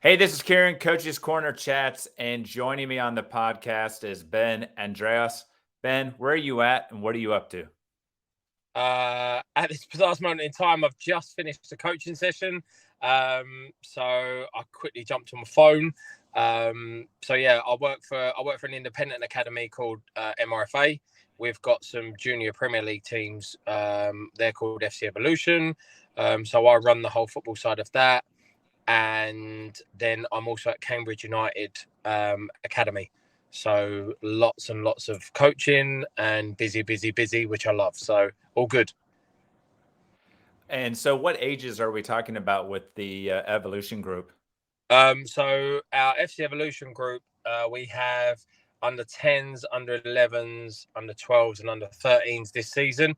Hey, this is Kieran, Coach's Corner Chats, and joining me on the podcast is Ben Andreos. Ben, where are you at and what are you up to? At this precise moment in time, I've just finished a coaching session. So I quickly jumped on my phone. So yeah, I work for an independent academy called M.R.F.A. We've got some junior Premier League teams. They're called FC Evolution. So I run the whole football side of that, and then I'm also at Cambridge United Academy. So lots and lots of coaching and busy, which I love. So all good. And so, what ages are we talking about with the evolution group? So our FC Evolution group, we have under 10s, under 11s, under 12s, and under 13s this season.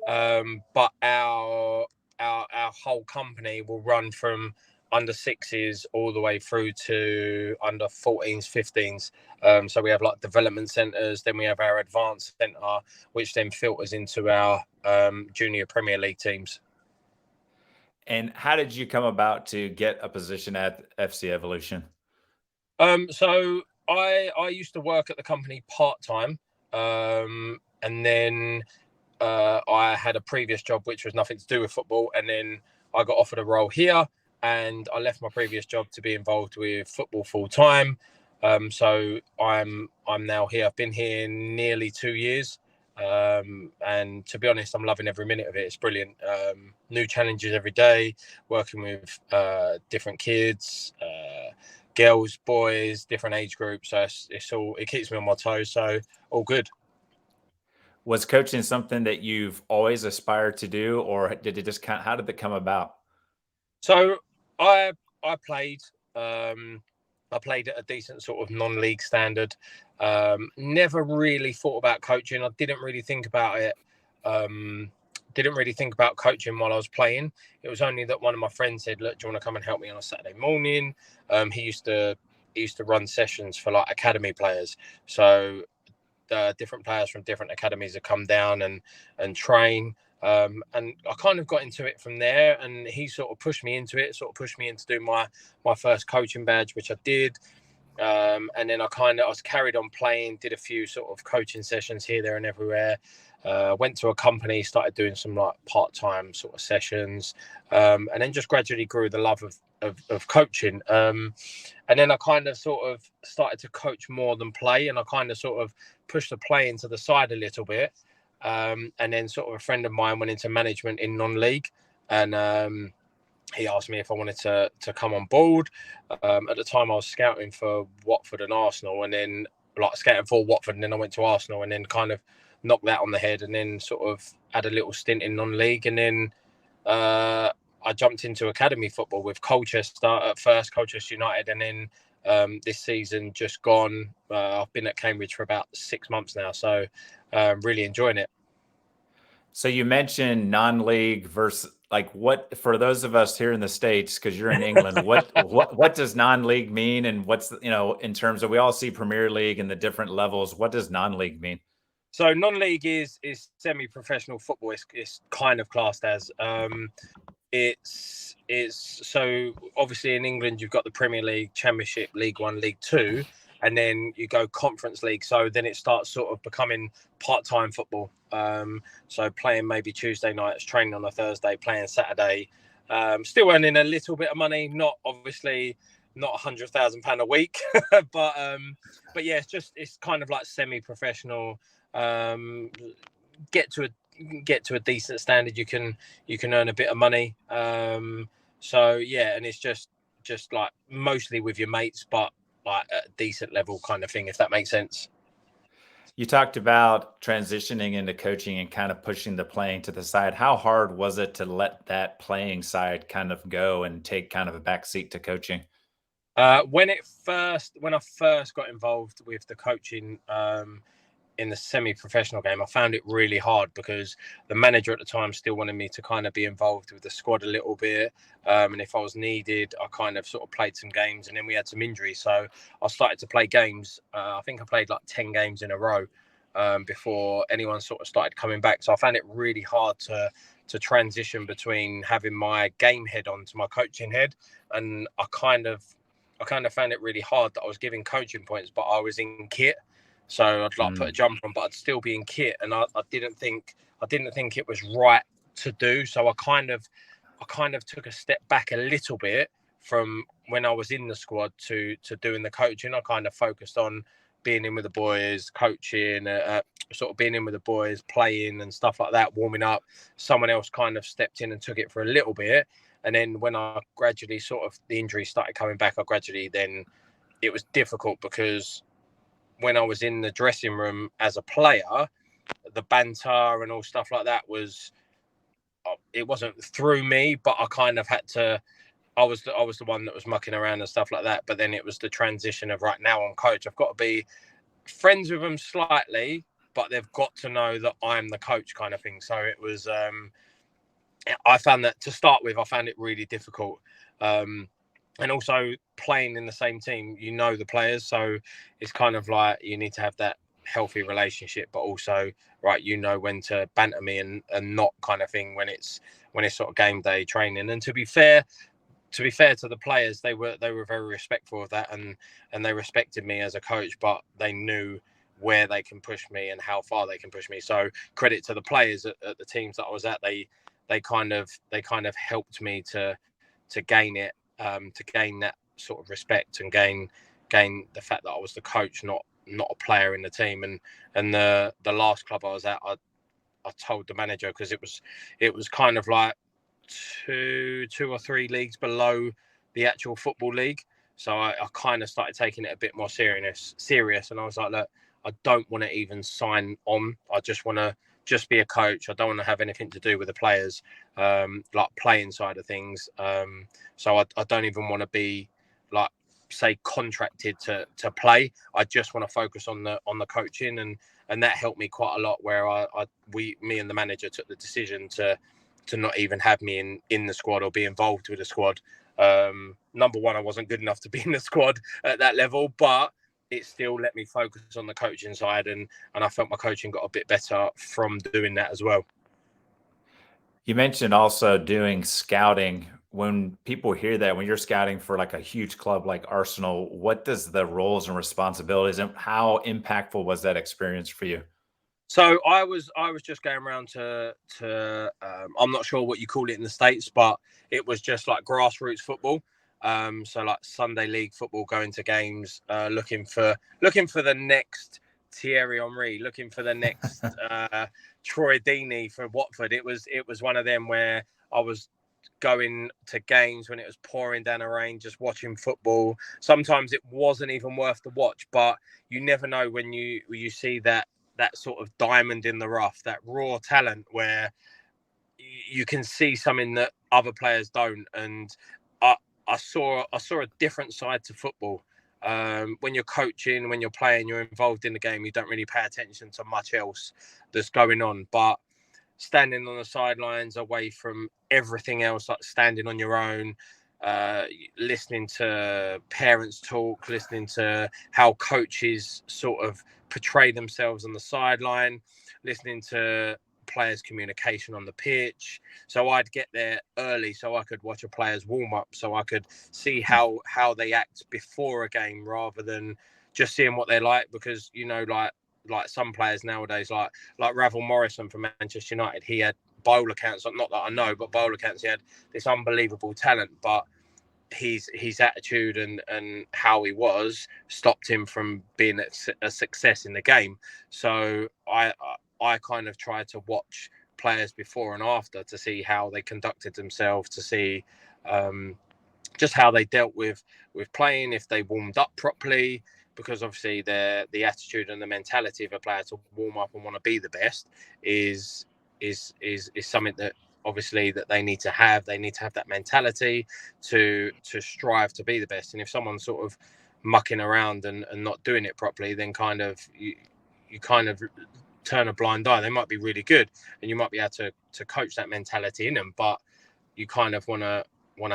But our whole company will run from under sixes all the way through to under 14s, 15s. So we have like development centres, then we have our advanced centre, which then filters into our junior Premier League teams. And how did you come about to get a position at FC Evolution? So I used to work at the company part time, and then I had a previous job which was nothing to do with football, and then I got offered a role here, and I left my previous job to be involved with football full time. So I'm now here. I've been here nearly 2 years, and to be honest, I'm loving every minute of it. It's brilliant. New challenges every day, working with different kids. Girls, boys, different age groups. So it keeps me on my toes. So all good. Was coaching something that you've always aspired to do, or did it just how did it come about? So I I played I played at a decent sort of non-league standard. Never really thought about coaching. I didn't really think about it. Um, didn't really think about coaching while I was playing. It was only that one of my friends said, "Look, do you want to come and help me on a Saturday morning?" He used to run sessions for like academy players. So different players from different academies have come down and train. And I kind of got into it from there, and he sort of pushed me into it, sort of pushed me into doing my first coaching badge, which I did. And then I was carried on playing, did a few sort of coaching sessions here, there, and everywhere. Went to a company, started doing some like part-time sort of sessions, and then just gradually grew the love of coaching. And then I kind of sort of started to coach more than play, and I kind of sort of pushed the playing to the side a little bit. And then sort of a friend of mine went into management in non-league, and he asked me if I wanted to come on board. At the time, I was scouting for Watford and Arsenal, and then like scouting for Watford, and then I went to Arsenal, and then kind of knocked that on the head, and then sort of had a little stint in non-league, and then I jumped into academy football with Colchester at first, Colchester United, and then this season just gone. I've been at Cambridge for about 6 months now, so really enjoying it. So you mentioned non-league versus like what for those of us here in the States, because you're in England, what does non-league mean? And what's in terms of we all see Premier League and the different levels. What does non-league mean? So non-league is semi-professional football. It's kind of classed as it's so obviously in England you've got the Premier League, Championship, League One, League Two, and then you go Conference League. So then it starts sort of becoming part-time football. So playing maybe Tuesday nights, training on a Thursday, playing Saturday, still earning a little bit of money. Not obviously not £100,000 a week, but yeah, it's kind of like semi-professional. Um, get to a decent standard, you can earn a bit of money. So yeah, and it's just like mostly with your mates, but like at a decent level kind of thing, if that makes sense. You talked about transitioning into coaching and kind of pushing the playing to the side. How hard was it to let that playing side kind of go and take kind of a back seat to coaching? When I first got involved with the coaching in the semi-professional game, I found it really hard because the manager at the time still wanted me to kind of be involved with the squad a little bit, and if I was needed, I kind of sort of played some games, and then we had some injuries, so I started to play games. I think I played like 10 games in a row before anyone sort of started coming back. So I found it really hard to transition between having my game head on to my coaching head, and I kind of found it really hard that I was giving coaching points, but I was in kit. So I'd like put a jumper on, but I'd still be in kit, and I didn't think it was right to do. So I kind of took a step back a little bit from when I was in the squad to doing the coaching. I kind of focused on being in with the boys, coaching, sort of being in with the boys, playing and stuff like that, warming up. Someone else kind of stepped in and took it for a little bit. And then when I gradually the injuries started coming back, then it was difficult, because when I was in the dressing room as a player, the banter and all stuff like that it wasn't through me, but I kind of had to. I was the one that was mucking around and stuff like that. But then it was the transition of, right now I'm coach. I've got to be friends with them slightly, but they've got to know that I'm the coach, kind of thing. So it was. I found that, to start with, I found it really difficult. And also playing in the same team, the players, so it's kind of like you need to have that healthy relationship, but also, right, when to banter me and not, kind of thing, when it's sort of game day training. And to be fair to the players, they were very respectful of that, and they respected me as a coach, but they knew where they can push me and how far they can push me. So credit to the players at the teams that I was at. They kind of helped me to gain it, to gain that sort of respect, and gain the fact that I was the coach, not a player in the team. And the last club I was at, I told the manager, because it was kind of like two or three leagues below the actual football league. So I kind of started taking it a bit more serious. And I was like, look, I don't want to even sign on. I just want to be a coach. I don't want to have anything to do with the players, like playing side of things. So I don't even want to be, like, say, contracted to play. I just want to focus on the coaching, and that helped me quite a lot, where me and the manager took the decision to not even have me in the squad or be involved with the squad. Number one, I wasn't good enough to be in the squad at that level, but it still let me focus on the coaching side, and I felt my coaching got a bit better from doing that as well. You mentioned also doing scouting. When people hear that, when you're scouting for like a huge club like Arsenal, what does the roles and responsibilities, and how impactful was that experience for you? So I was just going around to I'm not sure what you call it in the States, but it was just like grassroots football. So like Sunday league football, going to games, looking for the next Thierry Henry, looking for the next Troy Deeney for Watford. It was one of them where I was going to games when it was pouring down the rain, just watching football. Sometimes it wasn't even worth the watch, but you never know when you see that sort of diamond in the rough, that raw talent, where you can see something that other players don't. And I saw a different side to football. When you're coaching, when you're playing, you're involved in the game, you don't really pay attention to much else that's going on. But standing on the sidelines, away from everything else, like standing on your own, listening to parents talk, listening to how coaches sort of portray themselves on the sideline, listening to players' communication on the pitch. So I'd get there early so I could watch a player's warm up, so I could see how they act before a game, rather than just seeing what they're like. Because like some players nowadays, like Ravel Morrison from Manchester United, he had bowler cancer. Not that I know, but bowler cancer. He had this unbelievable talent, but his attitude and how he was stopped him from being a success in the game. So I kind of tried to watch players before and after to see how they conducted themselves, to see just how they dealt with playing, if they warmed up properly, because obviously the attitude and the mentality of a player to warm up and want to be the best is something that obviously that they need to have. They need to have that mentality to strive to be the best. And if someone's sort of mucking around and not doing it properly, then kind of you kind of turn a blind eye. They might be really good, and you might be able to coach that mentality in them, but you kind of want to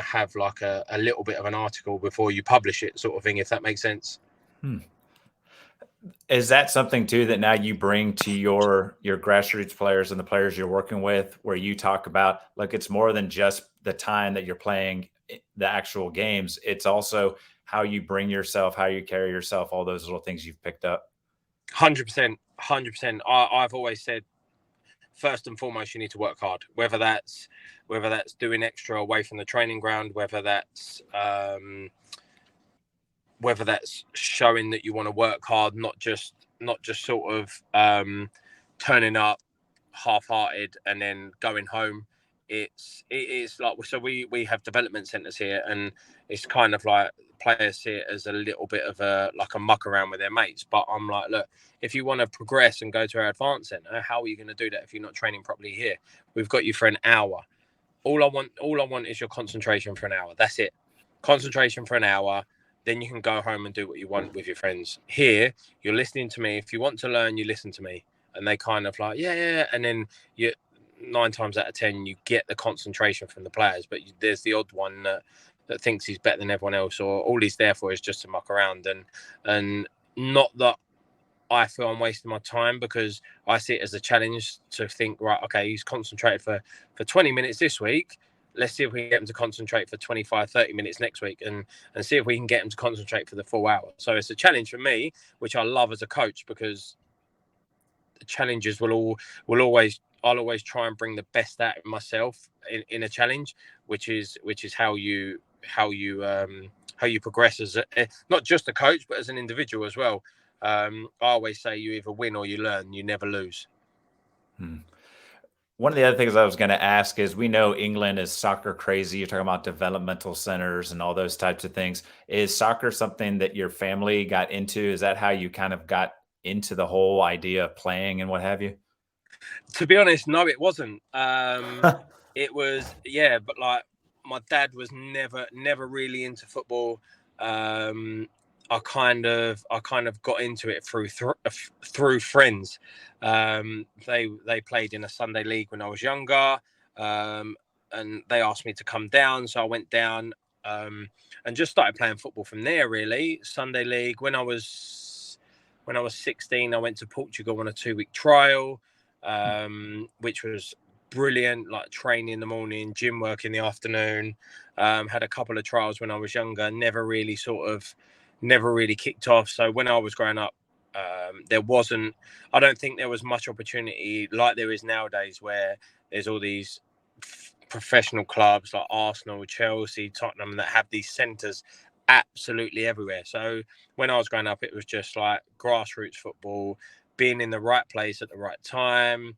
have like a little bit of an article before you publish it, sort of thing, if that makes sense. Is that something too that now you bring to your grassroots players and the players you're working with, where you talk about, like, it's more than just the time that you're playing the actual games. It's also how you bring yourself, how you carry yourself, all those little things you've picked up. 100%, 100%. I've always said, first and foremost, you need to work hard. Whether that's doing extra away from the training ground, whether that's showing that you want to work hard, not just sort of turning up half-hearted and then going home. It is like, so we have development centers here, and it's kind of like players see it as a little bit of a muck around with their mates. But I'm like, look, if you want to progress and go to our advanced center, how are you going to do that if you're not training properly here? We've got you for an hour. All I want is your concentration for an hour. That's it. Concentration for an hour. Then you can go home and do what you want with your friends. Here, you're listening to me. If you want to learn, you listen to me. And they kind of like, yeah. And then 9 times out of 10, you get the concentration from the players. But there's the odd one that thinks he's better than everyone else, or all he's there for is just to muck around. And not that I feel I'm wasting my time, because I see it as a challenge to think, right, okay, he's concentrated for 20 minutes this week. Let's see if we can get him to concentrate for 25, 30 minutes next week, and see if we can get him to concentrate for the full hour. So it's a challenge for me, which I love as a coach, because the challenges I'll always try and bring the best out of myself in a challenge, which is how you progress as not just a coach, but as an individual as well. I always say you either win or you learn. You never lose. One of the other things I was going to ask is, we know England is soccer crazy. You're talking about developmental centers and all those types of things. Is soccer something that your family got into? Is that how you kind of got into the whole idea of playing and what have you? To be honest, no, it wasn't. It was, yeah, but like, my dad was never really into football. I kind of got into it through friends. They played in a Sunday league when I was younger, and they asked me to come down, so I went down, and just started playing football from there. Really, Sunday league. When I was 16, I went to Portugal on a 2-week trial, which was brilliant. Like, training in the morning, gym work in the afternoon. Had a couple of trials when I was younger. Never really kicked off. So when I was growing up, I don't think there was much opportunity like there is nowadays, where there's all these professional clubs like Arsenal, Chelsea, Tottenham that have these centres absolutely everywhere. So when I was growing up, it was just like grassroots football, being in the right place at the right time,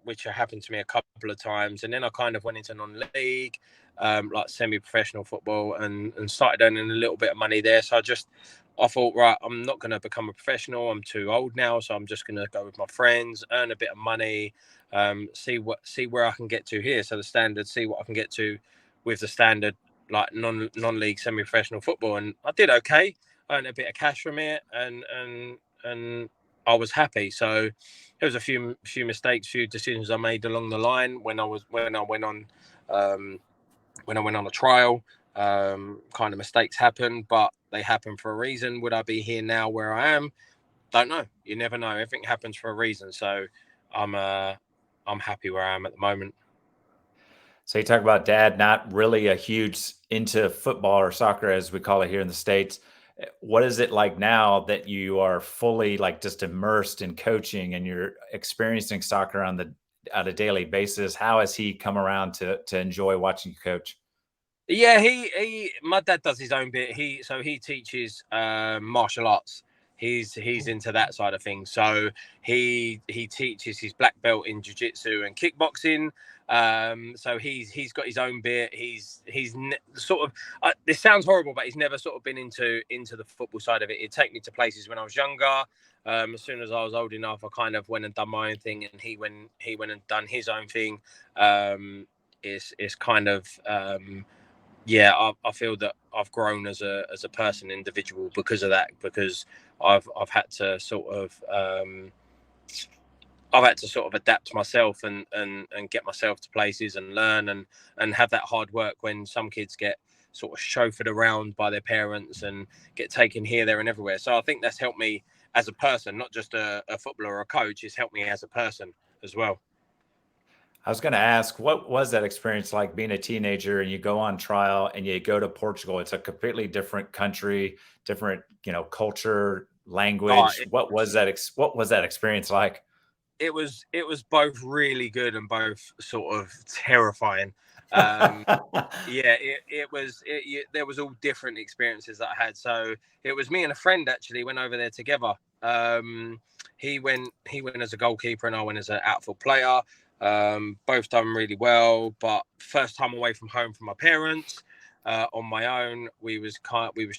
which happened to me a couple of times. And then I kind of went into non-league, like semi-professional football, and started earning a little bit of money there. So I thought, right, I'm not going to become a professional. I'm too old now, so I'm just going to go with my friends, earn a bit of money, see where I can get to here. So the standard, see what I can get to with the standard, like non-league semi-professional football. And I did okay, earned a bit of cash from it, and I was happy. So there was a few mistakes, few decisions I made along the line when I went on a trial. Kind of mistakes happen, but they happen for a reason. Would I be here now where I am? Don't know. You never know. Everything happens for a reason. So I'm happy where I am at the moment. So you talk about dad not really a huge into football or soccer, as we call it here in the States. What is it like now that you are fully like just immersed in coaching and you're experiencing soccer on a daily basis? How has he come around to enjoy watching you coach? Yeah, my dad does his own bit. He teaches martial arts. He's into that side of things. So he teaches his black belt in jiu-jitsu and kickboxing. So he's got his own bit. Sort of, this sounds horrible, but he's never sort of been into the football side of it. He'd take me to places when I was younger. As soon as I was old enough, I kind of went and done my own thing, and he went and done his own thing. It's kind of yeah, I feel that I've grown as a person, individual, because of that. Because I've had to sort of adapt myself and get myself to places and learn and have that hard work, when some kids get sort of chauffeured around by their parents and get taken here, there, and everywhere. So I think that's helped me as a person, not just a footballer or a coach. It's helped me as a person as well. I was going to ask, what was that experience like being a teenager and you go on trial and you go to Portugal? It's a completely different country, different, culture, Oh, language. What was that experience like? it was both really good and both sort of terrifying. Um, yeah, there was all different experiences that I had. So it was me and a friend actually went over there together. He went as a goalkeeper and I went as an outfield player. Both done really well, but first time away from home from my parents, on my own. We was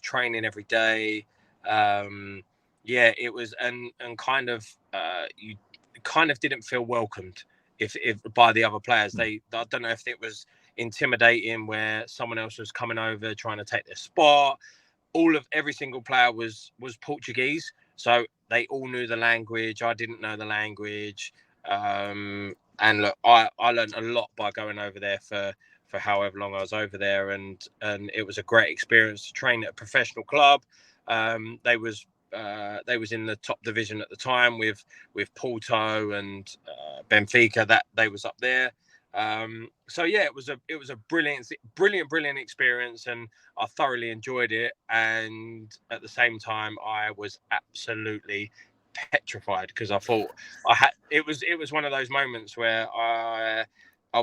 training every day. Yeah, it was, and kind of, you kind of didn't feel welcomed if by the other players. I don't know if it was intimidating where someone else was coming over trying to take their spot. Every single player was Portuguese, so they all knew the language. I didn't know the language. And look, I learned a lot by going over there for however long I was over there, and it was a great experience to train at a professional club. They was in the top division at the time with Porto and Benfica. That they was up there. So yeah, it was a brilliant experience, and I thoroughly enjoyed it. And at the same time, I was absolutely petrified because I thought it was one of those moments where I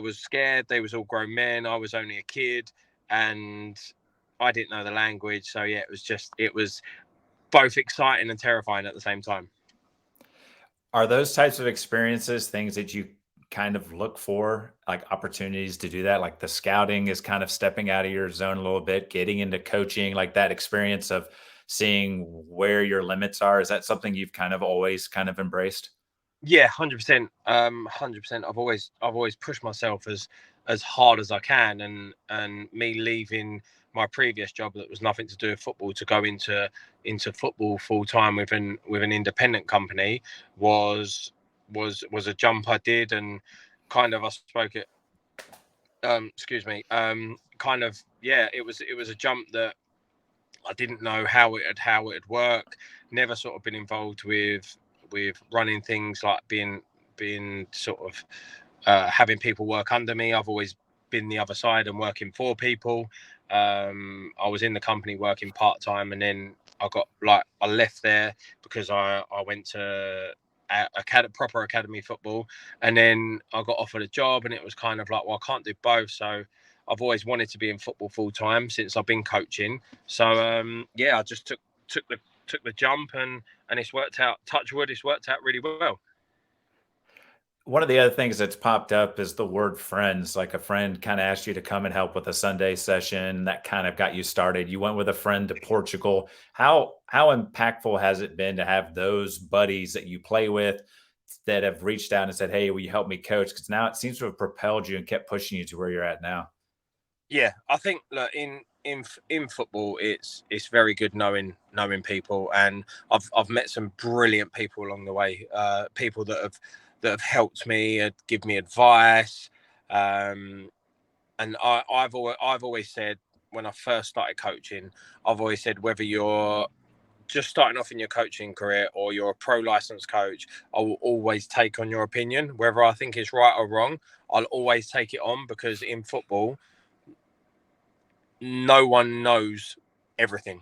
was scared. They was all grown men. I was only a kid, and I didn't know the language. So yeah, it was both exciting and terrifying at the same time. Are those types of experiences things that you kind of look for, like opportunities to do that? Like the scouting is kind of stepping out of your zone a little bit, getting into coaching, like that experience of seeing where your limits are. Is that something you've kind of always kind of embraced? Yeah, 100%. 100%. I've always pushed myself as hard as I can, and me leaving my previous job that was nothing to do with football to go into football full time with an independent company was a jump I did, and kind of I spoke it. Excuse me. Kind of, yeah. It was a jump that I didn't know how it'd work. Never sort of been involved with running things like being sort of having people work under me. I've always been the other side and working for people. I was in the company working part time, and then I left there because I went to proper academy football, and then I got offered a job, and it was kind of like, well, I can't do both. So I've always wanted to be in football full time since I've been coaching. So yeah, I just took the jump, and it's worked out. Touch wood, it's worked out really well. One of the other things that's popped up is the word friends. Like a friend kind of asked you to come and help with a Sunday session that kind of got you started. You went with a friend to Portugal. How impactful has it been to have those buddies that you play with that have reached out and said, "Hey, will you help me coach?" Because now it seems to have propelled you and kept pushing you to where you're at now. Yeah, I think, look, in football, it's very good knowing people, and I've met some brilliant people along the way. People that have helped me, give me advice. Um, and I've always said, when I first started coaching, I've always said, whether you're just starting off in your coaching career or you're a pro licensed coach, I will always take on your opinion, whether I think it's right or wrong. I'll always take it on, because in football, no one knows everything.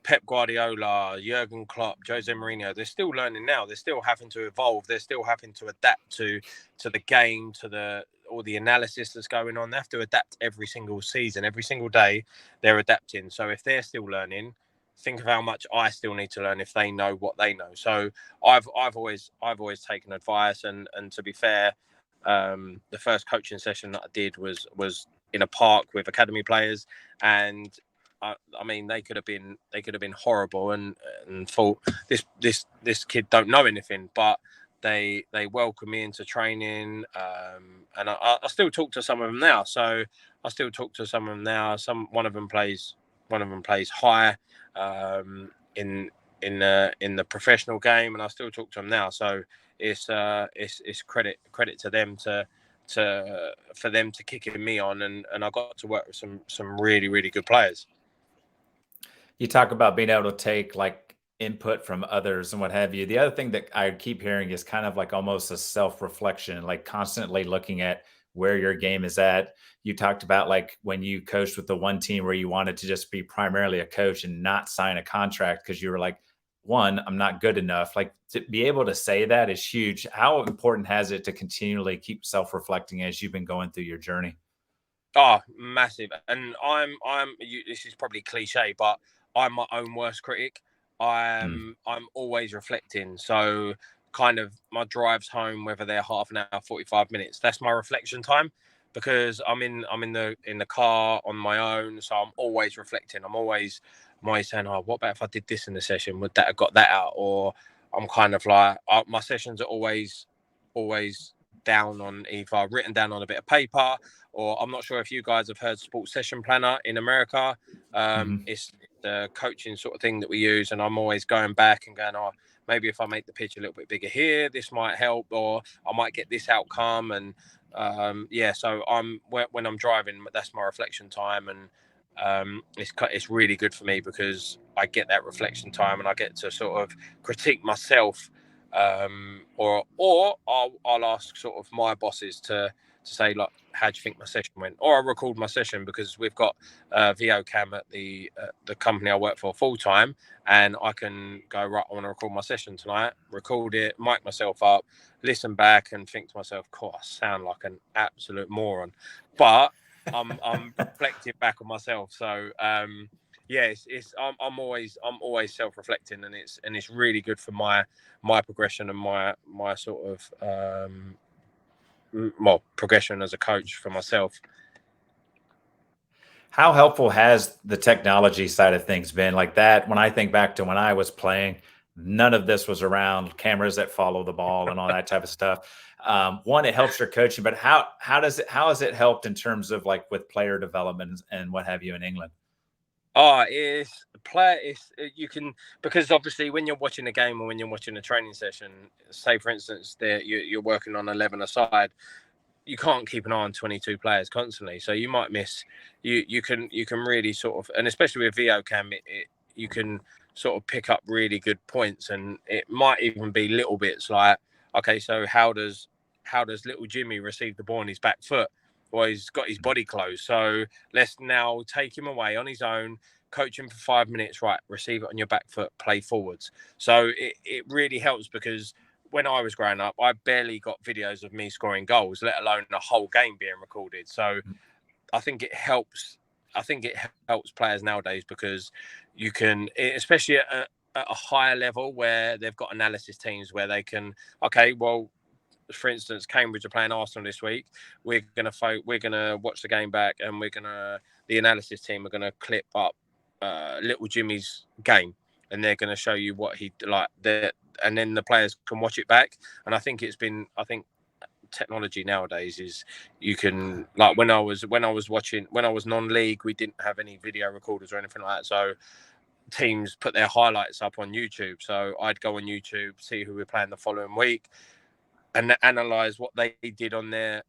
Pep Guardiola, Jurgen Klopp, Jose Mourinho, they're still learning now. They're still having to evolve. They're still having to adapt to the game, to the all the analysis that's going on. They have to adapt every single season, every single day. They're adapting. So if they're still learning, think of how much I still need to learn if they know what they know. So I've always taken advice, and to be fair, the first coaching session that I did was in a park with academy players, and I mean, they could have been horrible, and thought this kid don't know anything, but they welcome me into training, and I still talk to some of them now. So I still talk to some of them now. One of them plays high, in the professional game, and I still talk to them now. So it's credit to them for them to kicking me on, and I got to work with some really good players. You talk about being able to take like input from others and what have you. The other thing that I keep hearing is kind of like almost a self-reflection, like constantly looking at where your game is at. You talked about like when you coached with the one team where you wanted to just be primarily a coach and not sign a contract because you were like, one, I'm not good enough. Like to be able to say that is huge. How important has it to continually keep self-reflecting as you've been going through your journey? Oh, massive. And this is probably cliche, but I'm my own worst critic. Mm, I'm always reflecting. So kind of my drives home, whether they're half an hour, 45 minutes, that's my reflection time because I'm in the car on my own. So I'm always reflecting. I'm always saying, oh, what about if I did this in the session? Would that have got that out? Or I'm kind of like my sessions are always down on either written down on a bit of paper, or I'm not sure if you guys have heard Sports Session Planner in America. mhm. It's the coaching sort of thing that we use, and I'm always going back and going, oh, maybe if I make the pitch a little bit bigger here, this might help, or I might get this outcome. And yeah, so when I'm driving, that's my reflection time, and it's really good for me because I get that reflection time and I get to sort of critique myself, or I'll ask sort of my bosses to say like, how do you think my session went? Or I record my session because we've got VO cam at the company I work for full time, and I can go, right, I want to record my session tonight, record it, mic myself up, listen back, and think to myself, "God, I sound like an absolute moron," but I'm reflecting back on myself. So yeah, I'm always self-reflecting, and it's really good for my progression and my sort of progression as a coach for myself. How helpful has the technology side of things been like that? When I think back to when I was playing, none of this was around cameras that follow the ball and all that type of stuff. One, it helps your coaching, but how has it helped in terms of like with player development and what have you in England? Oh, it's player. You can, because obviously when you're watching a game or when you're watching a training session, say for instance that you're working on 11 aside, you can't keep an eye on 22 players constantly, so you might miss. You can really sort of, and especially with VO cam, you can sort of pick up really good points, and it might even be little bits like, okay, so how does little Jimmy receive the ball on his back foot? Well, he's got his body closed, so let's now take him away on his own, coach him for 5 minutes, right, receive it on your back foot, play forwards. So it really helps because when I was growing up, I barely got videos of me scoring goals, let alone a whole game being recorded. So I think it helps. I think it helps players nowadays because you can, especially at a higher level where they've got analysis teams where they can, okay, well, for instance, Cambridge are playing Arsenal this week. We're gonna watch the game back, and the analysis team are gonna clip up little Jimmy's game, and they're gonna show you what he like. And then the players can watch it back. And I think technology nowadays is, you can, like, when I was non-league, we didn't have any video recorders or anything like that, so teams put their highlights up on YouTube. So I'd go on YouTube, see who we're playing the following week, and analyze what they did on their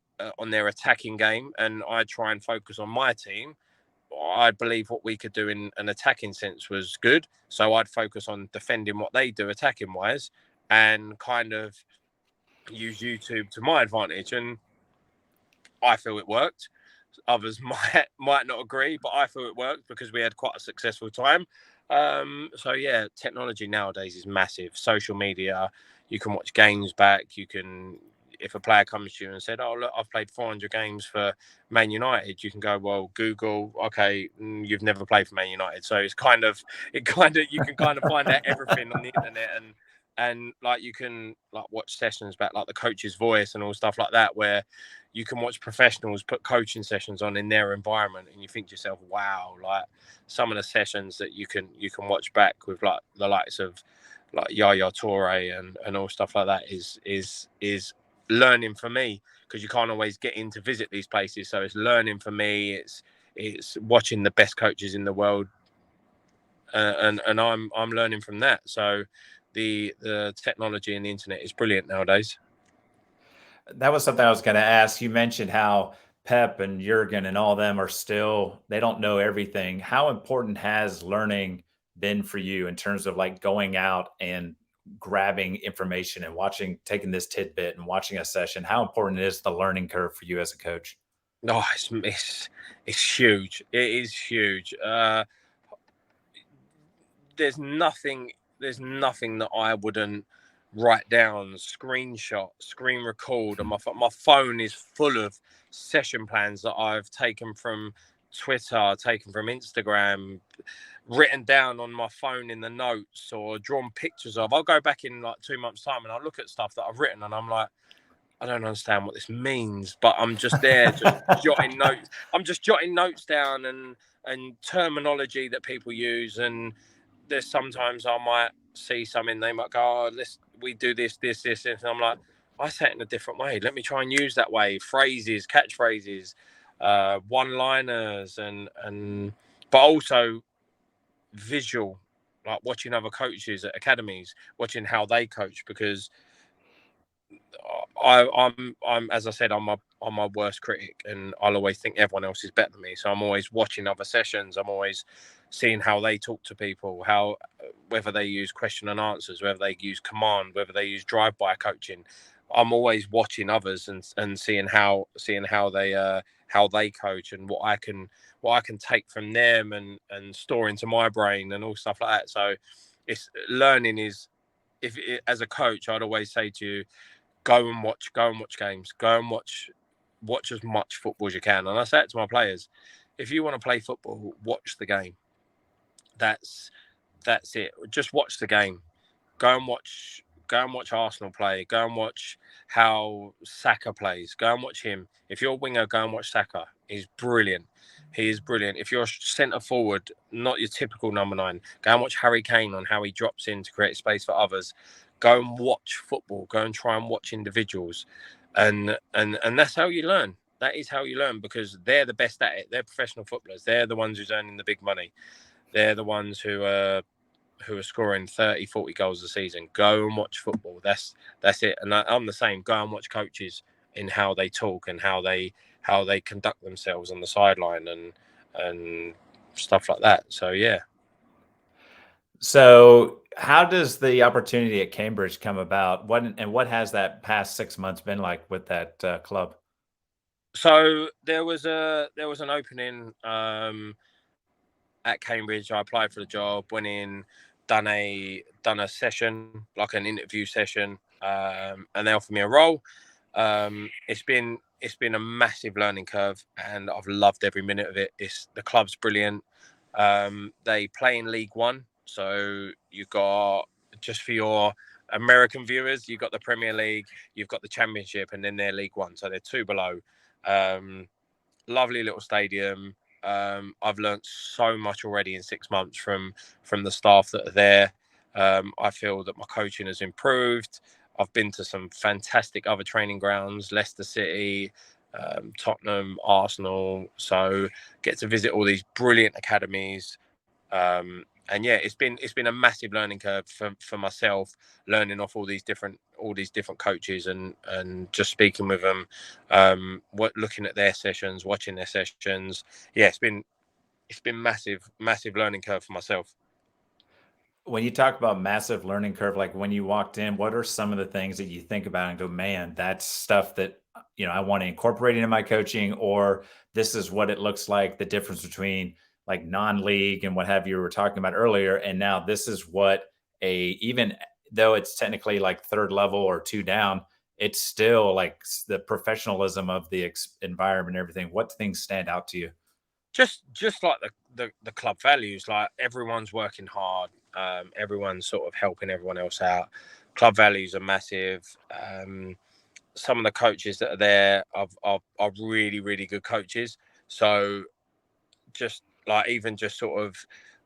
attacking game, and I try and focus on my team. I believe what we could do in an attacking sense was good, so I'd focus on defending what they do attacking wise, and kind of use YouTube to my advantage. And I feel it worked. Others might not agree, but I feel it worked because we had quite a successful time. So yeah, technology nowadays is massive. Social media, you can watch games back. You can, if a player comes to you and said, "Oh look, I've played 400 games for Man United," you can go, "Well, Google, okay, you've never played for Man United." So you can kind of find out everything on the internet, and like you can like watch sessions back, like the coach's voice and all stuff like that, where you can watch professionals put coaching sessions on in their environment, and you think to yourself, wow, like some of the sessions that you can watch back with like the likes of like Yaya Toure and all stuff like that is learning for me, because you can't always get in to visit these places. So it's learning for me. It's watching the best coaches in the world, and I'm learning from that. So the technology and the internet is brilliant nowadays. That was something I was going to ask. You mentioned how Pep and Jurgen and all them are still, they don't know everything. How important has learning been for you in terms of like going out and grabbing information and watching, taking this tidbit and watching a session? How important is the learning curve for you as a coach? Oh, it's huge. It is huge. There's nothing that I wouldn't write down, screenshot, screen record, and my phone is full of session plans that I've taken from Twitter, taken from Instagram, written down on my phone in the notes, or drawn pictures of. I'll go back in like 2 months' time and I'll look at stuff that I've written and I'm like, I don't understand what this means, but I'm just there, just jotting notes. I'm just jotting notes down and terminology that people use. And there's sometimes I might see something, they might go, "Oh, we do this," and I'm like, I say it in a different way. Let me try and use that way. Phrases, catchphrases, one-liners, and but also visual, like watching other coaches at academies, watching how they coach, because I'm as I said, I'm my worst critic, and I'll always think everyone else is better than me. So I'm always watching other sessions. I'm always seeing how they talk to people, how whether they use question and answers, whether they use command, whether they use drive-by coaching. I'm always watching others and seeing how they coach, and what I can take from them and store into my brain and all stuff like that. So it's learning is, as a coach, I'd always say to you, go and watch games, go and watch as much football as you can. And I say it to my players, if you want to play football, watch the game. That's it. Just watch the game. Go and watch Arsenal play. Go and watch how Saka plays. Go and watch him. If you're a winger, go and watch Saka. He's brilliant. He is brilliant. If you're a centre forward, not your typical number 9, go and watch Harry Kane on how he drops in to create space for others. Go and watch football. Go and try and watch individuals, and that's how you learn. That is how you learn, because they're the best at it. They're professional footballers. They're the ones who's earning the big money. They're the ones who are scoring 30, 40 goals a season. Go and watch football. That's it. And I'm the same. Go and watch coaches in how they talk and how they conduct themselves on the sideline and stuff like that. So yeah. So, how does the opportunity at Cambridge come about? What has that past 6 months been like with that club? So there was an opening at Cambridge. I applied for the job, went in, done a session, like an interview session, and they offered me a role. It's been a massive learning curve, and I've loved every minute of it. The club's brilliant. They play in League One, so you got, just for your American viewers, you've got the Premier League, you've got the Championship, and then they're League One, so they're two below. Um, Lovely little stadium. I've learnt so much already in 6 months from the staff that are there. I feel that my coaching has improved. I've been to some fantastic other training grounds, Leicester City, Tottenham, Arsenal. So get to visit all these brilliant academies. And yeah, it's been a massive learning curve for myself, learning off all these different coaches and just speaking with them, looking at their sessions, watching their sessions. Yeah, it's been massive learning curve for myself. When you talk about massive learning curve, like when you walked in, what are some of the things that you think about and go, man, that's stuff that, I want to incorporate into my coaching, or this is what it looks like, the difference between like non-league and what have you were talking about earlier. And now this is what even though it's technically like third level or two down, it's still like the professionalism of the environment and everything. What things stand out to you? Just like the club values, like everyone's working hard, everyone's sort of helping everyone else out. Club values are massive. Some of the coaches that are there are really, really good coaches. So just like, even just sort of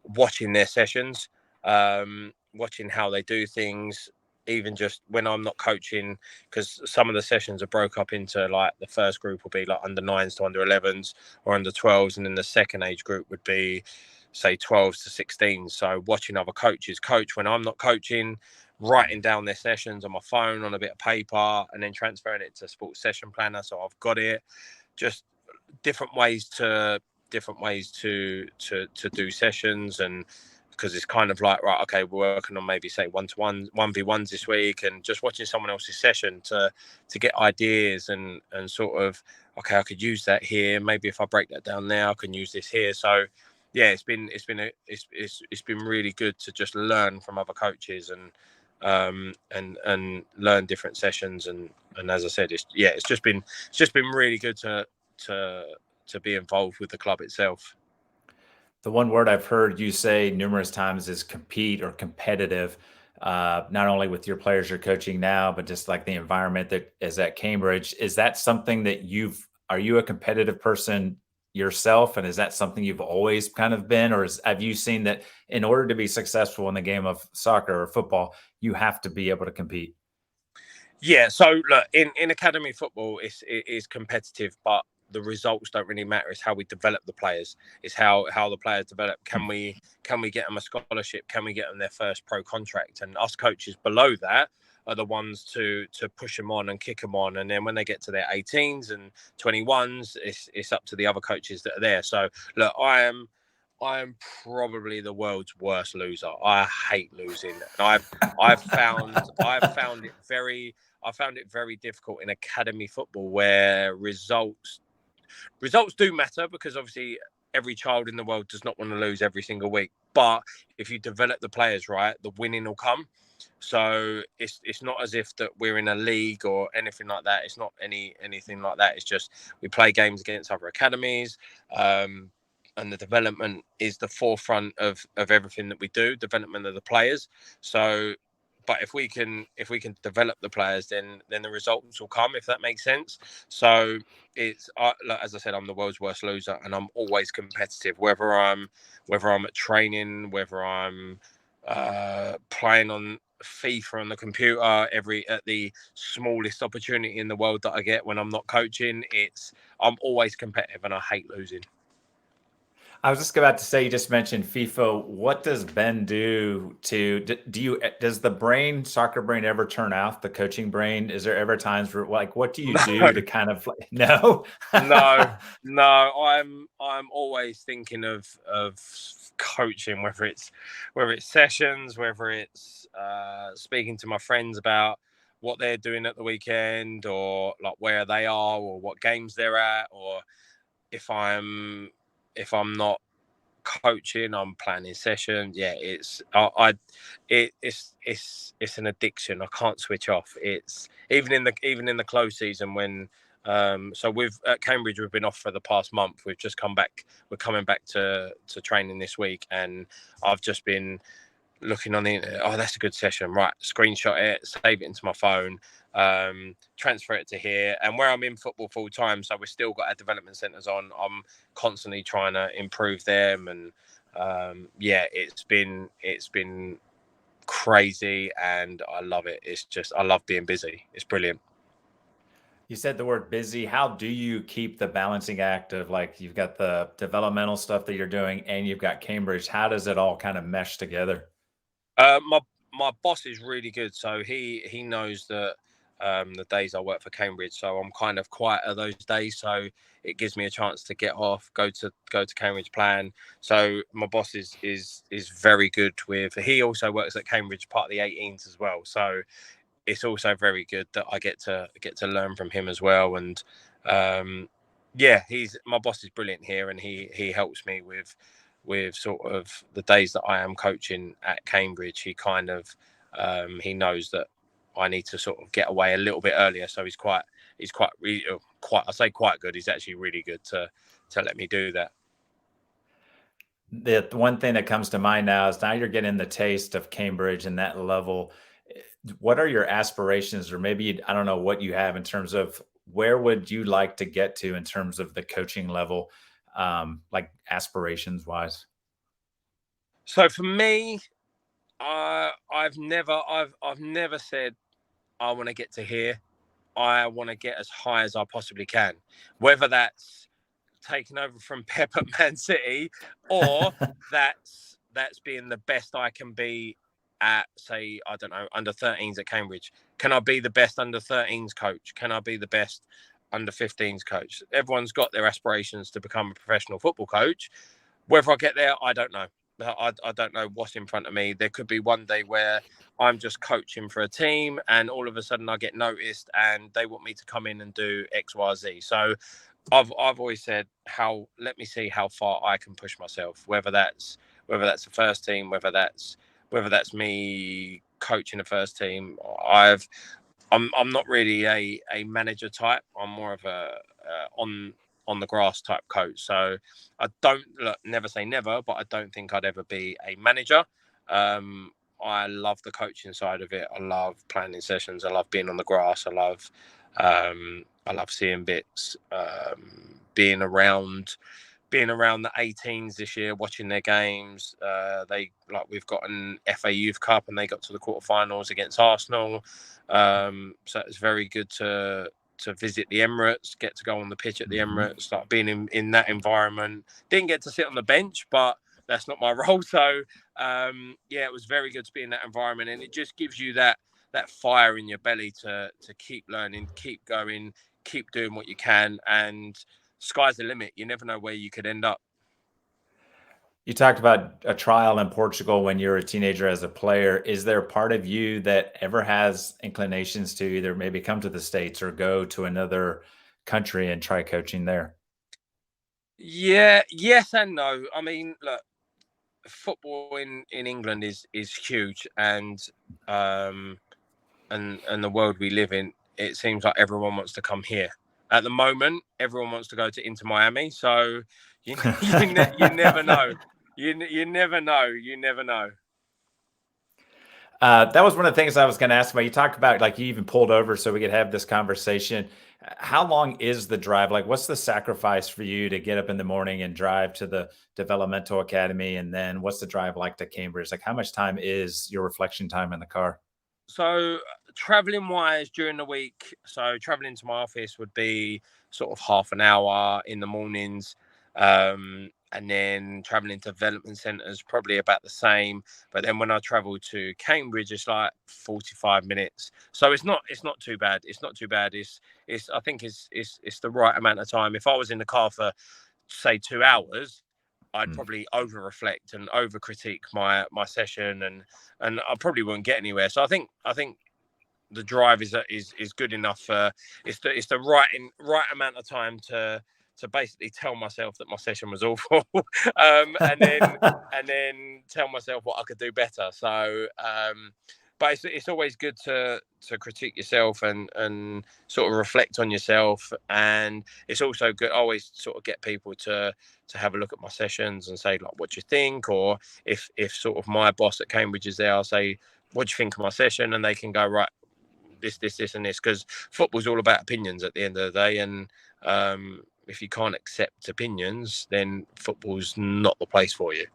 watching their sessions, watching how they do things, even just when I'm not coaching, because some of the sessions are broke up into, like, the first group will be like under 9s to under 11s or under 12s, and then the second age group would be, say, 12s to 16s. So watching other coaches coach when I'm not coaching, writing down their sessions on my phone on a bit of paper, and then transferring it to sports session planner, so I've got it. Just different ways to do sessions, and because it's kind of like, right, okay, we're working on maybe say 1-to-1, 1v1s this week, and just watching someone else's session to get ideas and sort of, okay, I could use that here. Maybe if I break that down there, I can use this here. So yeah, it's been really good to just learn from other coaches and learn different sessions, and as I said, it's just been really good to be involved with the club itself. The one word I've heard you say numerous times is compete or competitive, not only with your players you're coaching now, but just like the environment that is at Cambridge. Is that something that are you a competitive person yourself? And is that something you've always kind of been? Or have you seen that in order to be successful in the game of soccer or football, you have to be able to compete? Yeah, so look, in academy football, it is competitive, but the results don't really matter. It's how we develop the players. It's how the players develop. Can we get them a scholarship? Can we get them their first pro contract? And us coaches below that are the ones to push them on and kick them on. And then when they get to their 18s and 21s, it's up to the other coaches that are there. So look, I am probably the world's worst loser. I hate losing, and I've found it very difficult in academy football, where results do matter, because obviously every child in the world does not want to lose every single week. But if you develop the players right, the winning will come. So it's not as if that we're in a league or anything like that. It's not anything like that. It's just we play games against other academies. And the development is the forefront of everything that we do, development of the players. So, but if we can develop the players, then the results will come, if that makes sense. So it's as I said, I'm the world's worst loser, and I'm always competitive, whether I'm at training, whether I'm playing on FIFA on the computer, at the smallest opportunity in the world that I get when I'm not coaching. I'm always competitive, and I hate losing. I was just about to say, you just mentioned FIFA. What does Ben do does the soccer brain ever turn off the coaching brain? Is there ever times where, like, what do you do to kind of no? No, I'm always thinking of coaching, whether it's sessions, whether it's speaking to my friends about what they're doing at the weekend, or like where they are, or what games they're at, or if I'm not coaching, I'm planning sessions. Yeah, it's an addiction. I can't switch off. It's even in the close season when so at Cambridge, we've been off for the past month. We've just come back. We're coming back to training this week, and I've just been looking on the internet. Oh, that's a good session. Right, screenshot it, save it into my phone, transfer it to here. And where I'm in football full time, so we've still got our development centres on. I'm constantly trying to improve them, and it's been crazy, and I love it. I love being busy. It's brilliant. You said the word busy. How do you keep the balancing act of, like, you've got the developmental stuff that you're doing and you've got Cambridge? How does it all kind of mesh together? My boss is really good, so he knows that the days I work for Cambridge, so I'm kind of quiet at those days, so it gives me a chance to get off, go to Cambridge plan. So my boss is very good with. He also works at Cambridge, part of the 18s as well, so it's also very good that I get to learn from him as well. And my boss is brilliant here, and he helps me with sort of the days that I am coaching at Cambridge. He kind of he knows that I need to sort of get away a little bit earlier, so he's quite I say quite good. He's actually really good to let me do that. The one thing that comes to mind now is, now you're getting the taste of Cambridge and that level. What are your aspirations, or maybe, I don't know what you have in terms of where would you like to get to in terms of the coaching level, like aspirations wise? So for me, I've never said I want to get to here. I want to get as high as I possibly can, whether that's taking over from Pep at Man City, or that's being the best I can be at, say, I don't know, under 13s at Cambridge. Can I be the best under 13s coach? Can I be the best under 15s coach? Everyone's got their aspirations to become a professional football coach. Whether I get there, I don't know. I don't know what's in front of me. There could be one day where I'm just coaching for a team and all of a sudden I get noticed and they want me to come in and do X, Y, Z. So I've always said, let me see how far I can push myself, whether that's the first team, whether that's me coaching the first team. I'm not really a manager type. I'm more of a on the grass type coach. So I don't never say never, but I don't think I'd ever be a manager. I love the coaching side of it. I love planning sessions. I love being on the grass. I love seeing bits. Being around the 18s this year, watching their games. We've got an FA Youth Cup and they got to the quarterfinals against Arsenal. So it's very good to visit the Emirates, get to go on the pitch at the Emirates, start being in that environment. Didn't get to sit on the bench, but that's not my role. So it was very good to be in that environment, and it just gives you that fire in your belly to keep learning, keep going, keep doing what you can, and sky's the limit. You never know where you could end up. You talked about a trial in Portugal when you were a teenager as a player. Is there a part of you that ever has inclinations to either maybe come to the States or go to another country and try coaching there? Yeah, yes and no. I mean, look, football in England is huge, and the world we live in, it seems like everyone wants to come here. At the moment, everyone wants to go to Inter Miami. So you never know. You never know. You never know. That was one of the things I was going to ask about. You talked about like you even pulled over so we could have this conversation. How long is the drive? Like, what's the sacrifice for you to get up in the morning and drive to the developmental academy? And then what's the drive like to Cambridge? Like, how much time is your reflection time in the car? So traveling wise during the week, so traveling to my office would be sort of half an hour in the mornings. And then traveling to development centres probably about the same. But then when I travel to Cambridge, it's like 45 minutes. So it's not too bad. It's not too bad. I think it's the right amount of time. If I was in the car for say 2 hours, I'd probably over reflect and over critique my session, and I probably wouldn't get anywhere. So I think the drive is good enough. It's the right amount of time to basically tell myself that my session was awful, and then tell myself what I could do better. So, but it's always good to critique yourself and sort of reflect on yourself, and it's also good. I always sort of get people to have a look at my sessions and say like, what do you think? Or if sort of my boss at Cambridge is there, I'll say, what do you think of my session? And they can go, right, this, and this, because football's all about opinions at the end of the day. And if you can't accept opinions, then football's not the place for you.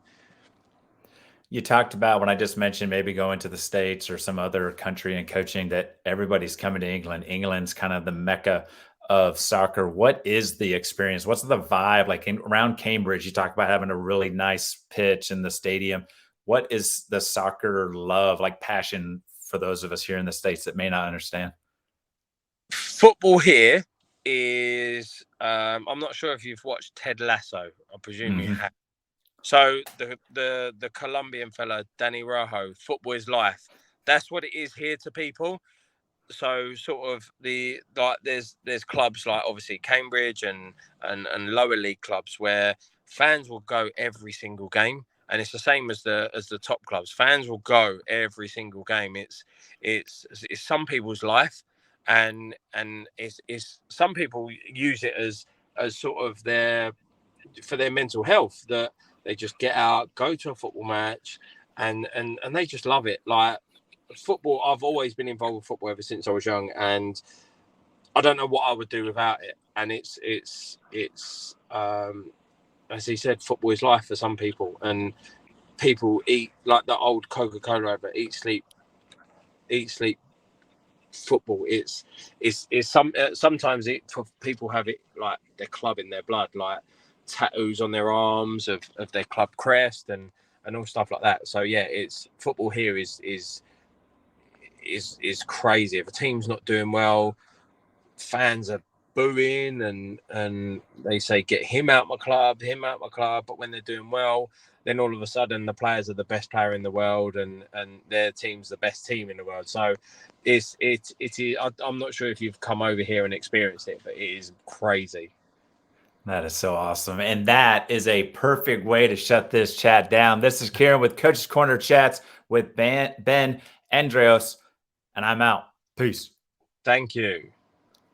You talked about when I just mentioned maybe going to the States or some other country and coaching that everybody's coming to England. England's kind of the mecca of soccer. What is the experience? What's the vibe like around Cambridge? You talk about having a really nice pitch in the stadium. What is the soccer love, like passion for those of us here in the States that may not understand? Football here is, I'm not sure if you've watched Ted Lasso. I presume you have. So the Colombian fella, Danny Rojo, football is life. That's what it is here to people. So sort of there's clubs like obviously Cambridge and lower league clubs where fans will go every single game, and it's the same as the top clubs. Fans will go every single game. It's some people's life, and it's some people use it as sort of for their mental health, that they just get out, go to a football match, and they just love it. Like football, I've always been involved with football ever since I was young, and I don't know what I would do without it. And it's as he said, football is life for some people, and people eat like the old Coca-Cola over eat sleep football. It's sometimes for people have it like their club in their blood, like tattoos on their arms of their club crest and all stuff like that. So yeah, it's football here is crazy. If a team's not doing well, fans are booing and they say get him out my club, but when they're doing well, then all of a sudden the players are the best player in the world and their team's the best team in the world. So it is. I'm not sure if you've come over here and experienced it, but it is crazy. That is so awesome. And that is a perfect way to shut this chat down. This is Kieran with Coach's Corner Chats with Ben Andreos, and I'm out. Peace. Thank you.